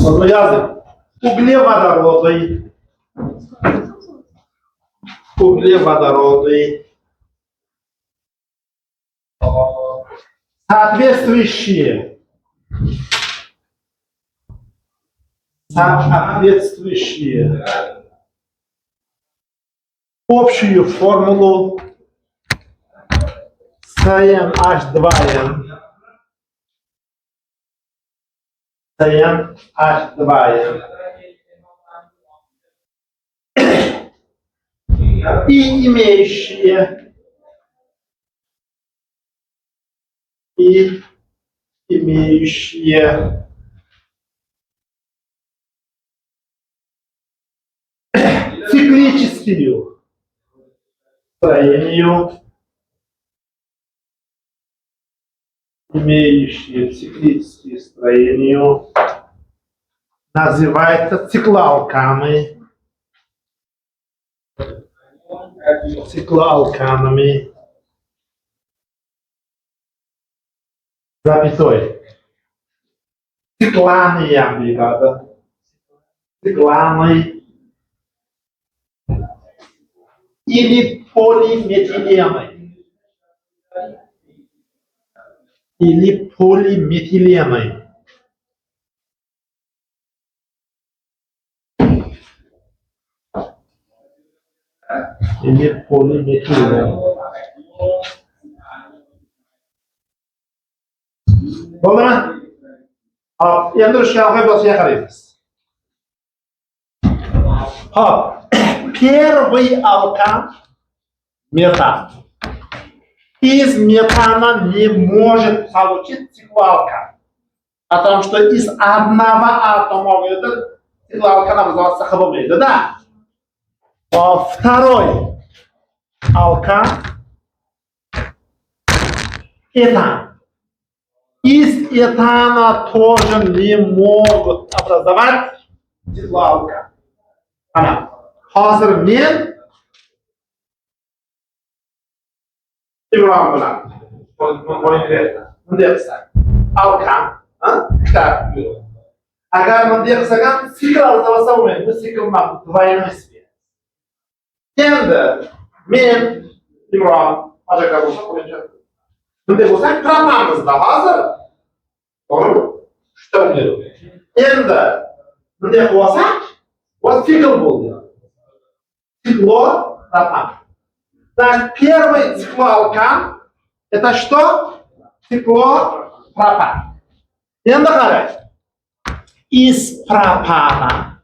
Yazdım. Углеводороды. Углеводороды. Соответствующие. Общую формулу CnH2n. CnH2n. И имеющие циклическую строению, называется циклоалканы. Запятой. Цикланы бригада. Цикланы или полиметилены. Bo'ldi mi? Hop, endi shunga bosishga qaraymiz. Hop, первый алкан метан. Из метана не может получить циклоалкан, потому что из одного атома этот циклоалкан образоваться хлопнет, да? Второй алкан этан. Из этана тоже не могут образовать циклоалкан. Hozir men Ibrohim bilan bunday qilsak, alkan, kitob. Agar bunday qilsak ham sikl obrazovasa bo'lmaydi. Bu sikl двойной свет. Endi men Ibrohim aka bo'lsa qo'yincha. Bunday bo'lsak propanimizda hozir to'g'rimi? Uchta uglerod. Endi bunday qilsak, вот цикл bo'ldi. Циклопропан. Значит, первый циклоалкан это что? Циклопропан. Endi qarang. Из пропана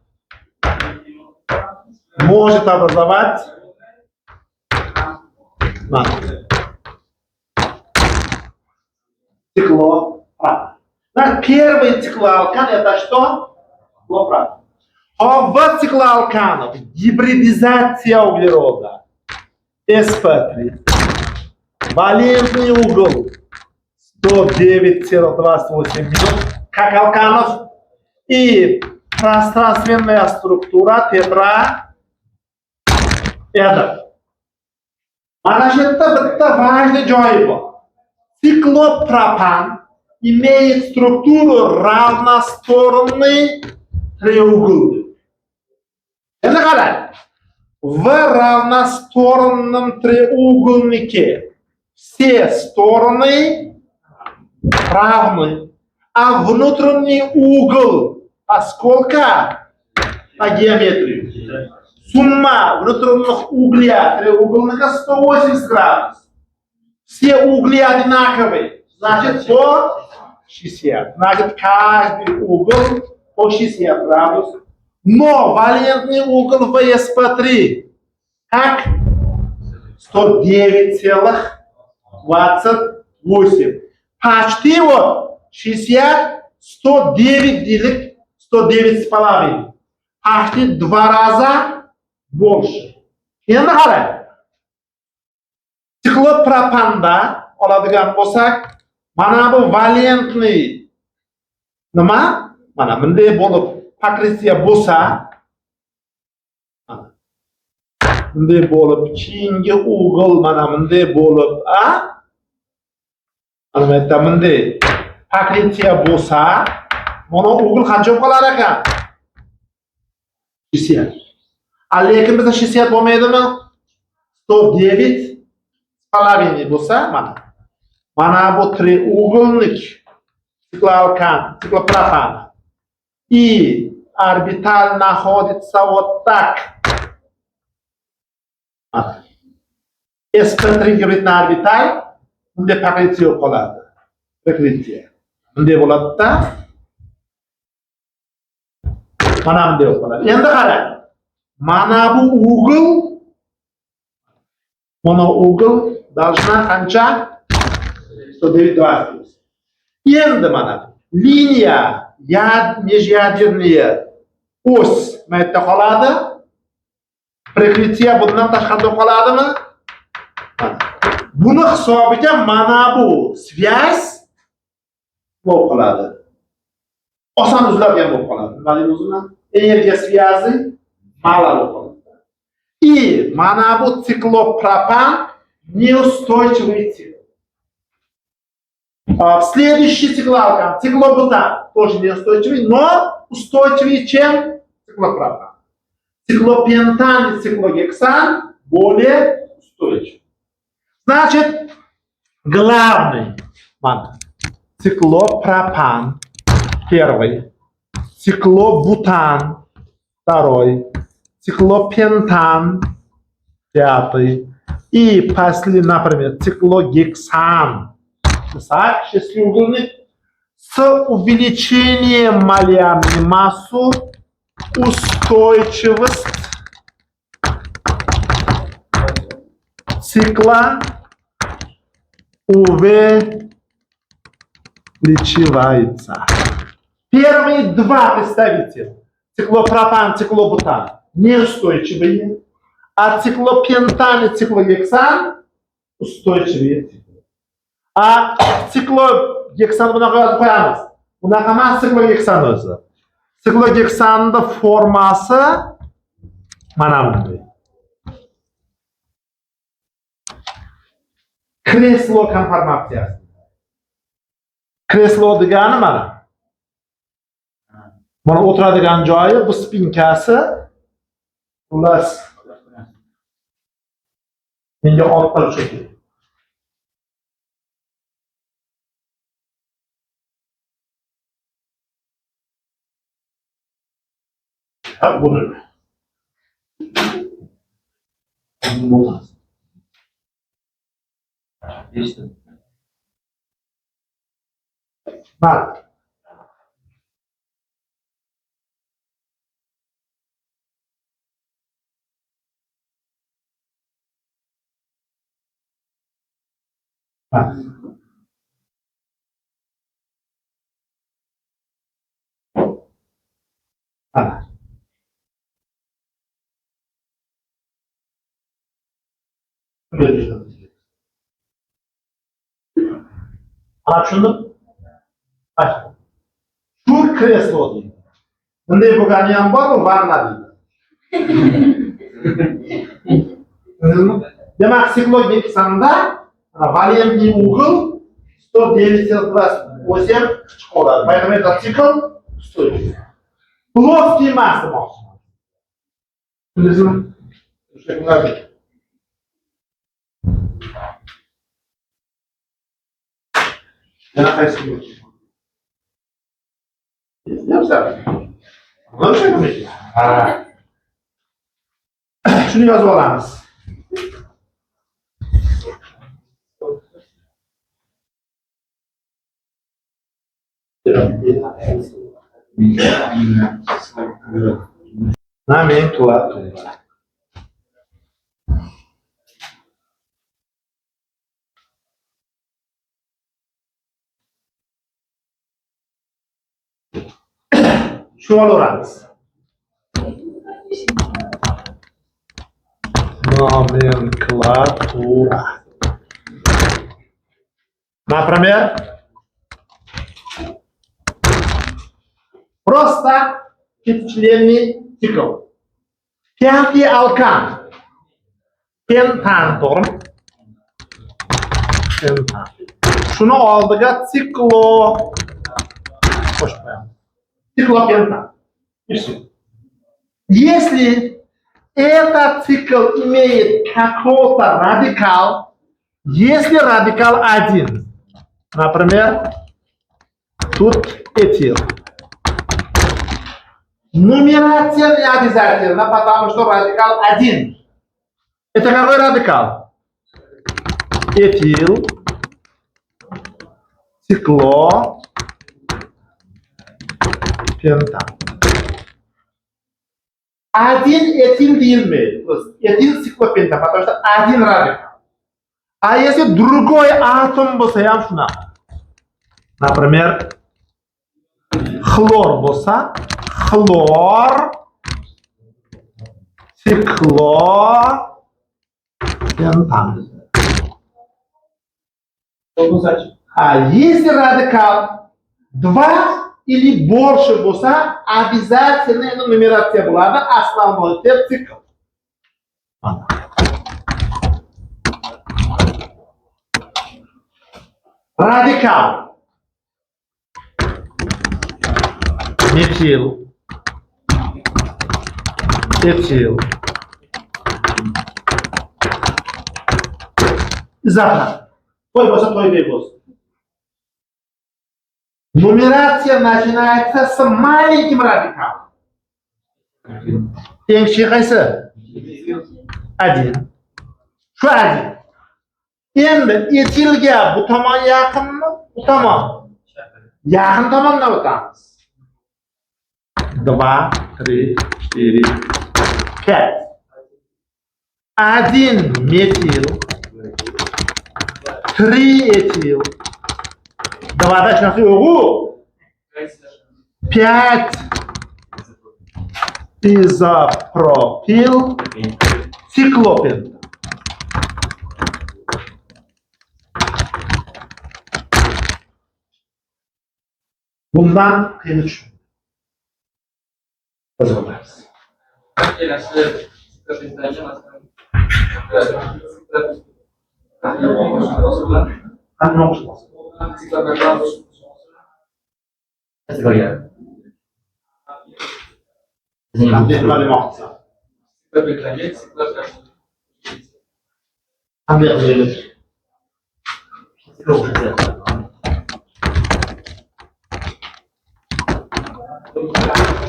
может образовать циклопропан. Значит, первый циклоалкан это что? Циклопропан. В циклоалканах гибридизация углерода sp3, валентный угол 109,28 минут, как алканов, и пространственная структура тетраэдр. Mana shu yerda bitta важный joyi bor. Циклопропан имеет структуру равносторонный треугольник. Endi qarang, в равносторонном треугольнике все стороны равны, а внутренний угол сколько по геометрии? Сумма внутренних угля треугольника 180 градусов. Все угли одинаковые, значит по 60. Значит каждый угол по 60 градусов. Но валентный угол ВСП3 как 109,28. Почти вот 60, 109 делить 109,5. Почти 2 раза больше. Endi qarang. Циклопропанда oladigan bo'lsak, mana bu valentный nima? Mana bunday bo'lib покрытие bo'lsa, bunday bo'lib keyingi uгол mana bunday bo'lib, mana bu yerda bunday покрытие bo'lsa, Mana ugl qancha bo'lib qolar ekan? Hissiyat. Lekin bizda hissiyat bo'lmaydimi? 109,5 bo'lsa, mana bu triuгольник циклоалкан, циклопропан. И орбиталь находится вот так. S-integrit na orbital bunday покрытие qoladi. Покрытие. Bunday bo'ladi-da. Mana bunday qoladi. Endi qarang. Mana bu угол должна qancha? 109,20. Endi mana liniya межядерная ось mana yerda qoladi. Прикрытие bundan tashqarida qoladimi? Buni hisobiga mana bu связь bo'lib qoladi. Oson uziladigan bo'lib qoladi. Nima deymiz uni? Energiya связи mala bo'lib qoladi. И mana bu циклопропан неустойчивый цикл. Следующий циклоалкан, циклобутан, тоже неустойчивый, но устойчивее, чем циклопропан. Циклопентан и циклогексан более устойчивы. Значит, главный циклопропан первый, циклобутан второй, циклопентан пятый и последний, например, циклогексан. Шестиугольник с увеличением малярной массы устойчивость цикла увеличивается. Первые два представителя, циклопропан, циклобутан, неустойчивые, а циклопентан и циклогексан устойчивые. А циклогексан bunaqa yozib qo'yamiz. Bunaqa emas циклогексан o'zi. Циклогексанning formasi mana bunday. Kreslo konformatsiyasi. Kreslo degani mana. Mana o'tiradigan joyi, bu spinkasi. Xullas. Menga olib qolish kerak. Bunu. Olmaz. İşte. Bak. Bak. Bak. Açıldı. Aç. Şu kreslo deydi. Bunday bo'lgani ham bor, vanna deydi. Demak, циклогександа валентный угол 109,8 chiqadi. Поэтому этот цикл устойчивый. Плоский emas demoqchiman. Tushundingizmi? Yana qaysi yo'q? Yapsam. Mana shunday. Shuni yozib olamiz. Nomenclatura. Shuni olaveramiz. Nomenclatura. Например, просто пятичленный цикл. Пятый алкан. Pentan, to'g'rimi? Pentan. Shuni oldiga siklo qo'shib qo'yamiz. циклопентан. И все. Если этот цикл имеет какой-то радикал, если радикал один, например, тут этил, нумерация не обязательно, потому что радикал один. Это какой радикал? Этил, цикло, пентан. Один этил değil, этил циклопентан, потому что один радикал. А если другой атом болса, например, хлор болса, хлор, цикло, пентан. А если радикал 2 или больше болса, обязательно нумерация была основной цикл. Радикал. Метил. Этил. Изопрен. Той болса, той не болса. Нумерация начинается с маленьким радикалом. Теңші қайсы? Один. Şu один. Endi etilga bu tomon yaqinmi? Bu tomon. Yaqin tomondan o'tamiz. 2, 3, 4, 5. 1 метил. 3 этил. 2 что yo'q. 5 изопропил циклопентан. Bundan qiyin tushun. Biz o'tamiz. Qanday o'qishimiz? Qanday nima demoqchisan? Qanday qilamiz?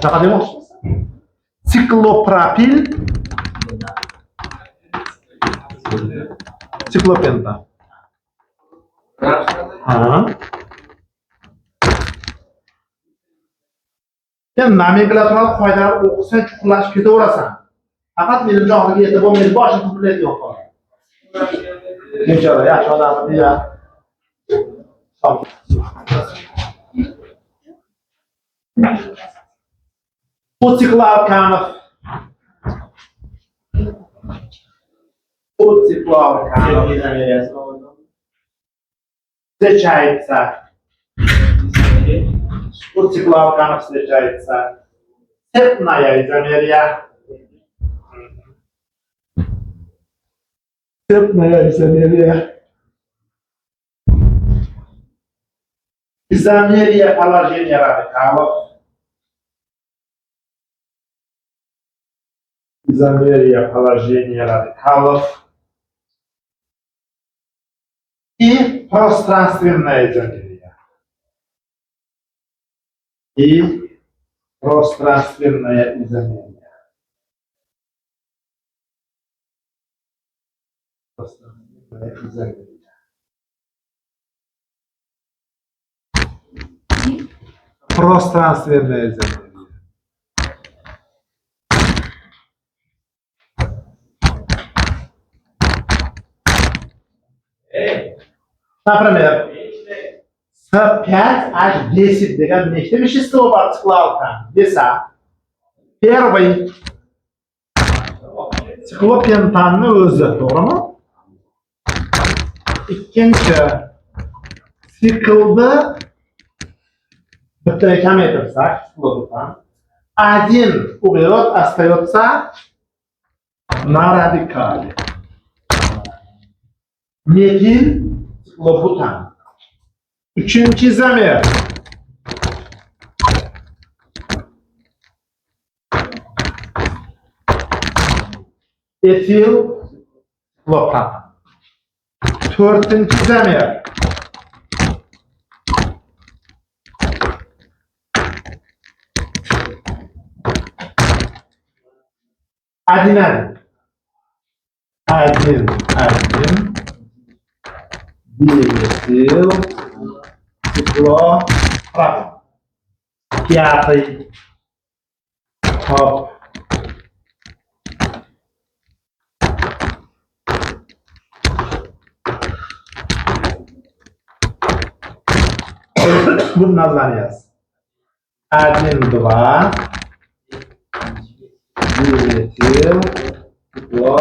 Nima demoqchisiz? Ciklopropil, ciklopenta. Sen nomenklatural qoidalarni o'qisang chuqurlashib ketaverasan. Faqat menimcha oxirgi yerda bo'lmaydi, boshini qilmaydigan qoladi. Inshaalloh yaxshi odamni deya. Bu циклоалканов. Встречается. У циклоалканов встречается цепная изомерия. Цепная изомерия. Изомерия положения радикалов. Изомерия положения радикалов и пространственная изомерия. И пространственная изомерия. Пространственная изомерия. Пространственная изомерия. Например, с 5H10 degan nechta вещество bor циклоалкан desa, первый циклопентанni o'zi, to'g'rimi? Ikkinchi siklni bittaga kamaytirsak, циклопентан, один углерод остается на радикале. Метил, циклобутан. Üçüncü izomer. etil propan. Dördüncü zamir. Adinen. Adin. Dietil propan. Pятый. Hopp. Bunun названиясы. 1, 2, двигатель, тепло.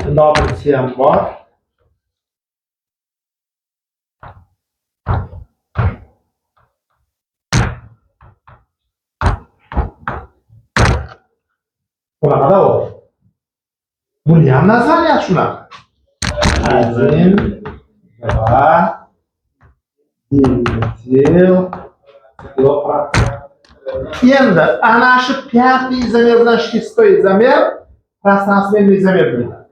Новый тем var. Bunaqa da bor. Buni ham nazariyat shunaqa. 1, 2, двигатель, тепло. Endi ana shu пятый замер bilan шестой замер пространственный замер deydi.